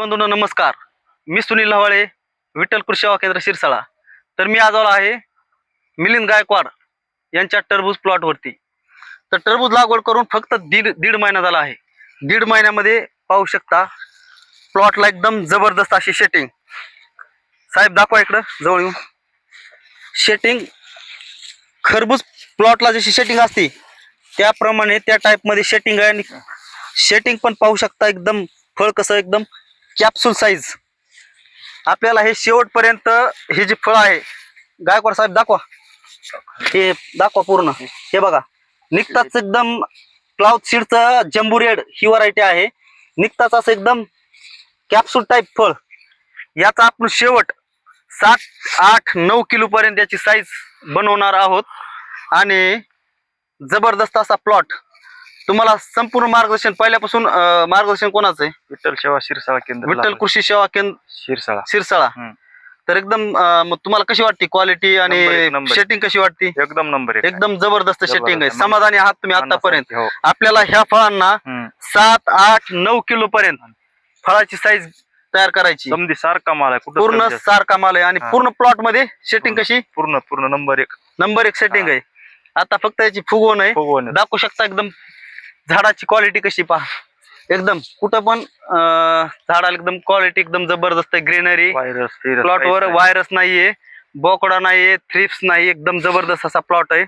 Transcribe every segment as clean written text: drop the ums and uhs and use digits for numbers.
बंधूंनो नमस्कार. मी सुनील लवाळे, विठ्ठल कृषी सेवा केंद्र शिरसाळा. तर मी आज आलो आहे मिलिंद गायकवाड यांच्या टरबूज प्लॉटवरती. तर टरबूज लागवड करून फक्त दीड महिना झाला आहे. दीड महिन्यामध्ये पाहू शकता प्लॉटला एकदम जबरदस्त अशी शेटिंग. साहेब दाखवा इकडं जवळ येऊन. शेटिंग खरबूज प्लॉटला जशी शेटिंग असते त्याप्रमाणे त्या टाईपमध्ये शेटिंग आहे. आणि शेटिंग पण पाहू शकता एकदम फळ कसं एकदम कॅप्सूल साईज. आपल्याला हे शेवटपर्यंत हे जे फळ आहे गायकवाड साहेब दाखवा, हे दाखवा पूर्ण. हे बघा निघताच एकदम क्लाउड सीडचं जम्बू रेड ही व्हरायटी आहे. निघताच असं एकदम कॅप्सूल टाईप फळ. याचा आपण शेवट 7, 8, 9 किलो पर्यंत याची साईज बनवणार आहोत. आणि जबरदस्त असा प्लॉट. तुम्हाला संपूर्ण मार्गदर्शन पहिल्यापासून मार्गदर्शन कोणाचं आहे? विठ्ठल सेवा शिरसाळा केंद्र, विठ्ठल कृषी सेवा केंद्र शिरसाळा. तर एकदम मग तुम्हाला कशी वाटते क्वालिटी आणि शेटिंग कशी वाटते? एकदम नंबर एक, एकदम जबरदस्त शेटिंग आहे. समाधानी आहात तुम्ही आतापर्यंत? हो. आपल्याला ह्या फळांना 7, 8, 9 किलो पर्यंत फळाची साईज तयार करायची. समधी सारखा माल आहे, पूर्ण सारखा माल आहे. आणि पूर्ण प्लॉट मध्ये शेटिंग कशी? पूर्ण नंबर एक सेटिंग आहे. आता फक्त याची फुगवण आहे. दाखवू शकता एकदम झाडाची क्वालिटी कशी पहा. एकदम कुठं पण झाडाला एकदम क्वालिटी एकदम जबरदस्त आहे. ग्रीनरी प्लॉट वर व्हायरस नाहीये, बोकडा नाहीये, थ्रिप्स नाही. एकदम जबरदस्त असा प्लॉट आहे.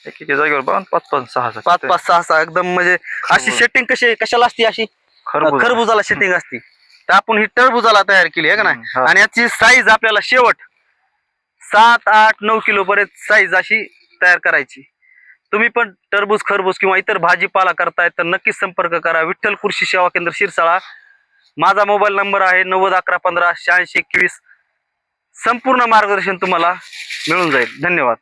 एकेका जागेवर 5-5, 6 एकदम म्हणजे अशी सेटिंग कशी आहे? कशाला असते अशी? खरबुजाला सेटिंग असते. तर आपण ही टरबुजाला तयार केली आहे का नाही. आणि याची साईज आपल्याला शेवट 7, 8, 9 किलो पर्यंत साईज अशी तयार करायची. तुम्ही पण टरबूज, खरबूज किंवा इतर भाजीपाला करताय तर नक्कीच संपर्क करा. विठ्ठल कृषी सेवा केंद्र शिरसाळा. माझा मोबाईल नंबर आहे 90 11 15 86 21. संपूर्ण मार्गदर्शन तुम्हाला मिळून जाईल. धन्यवाद.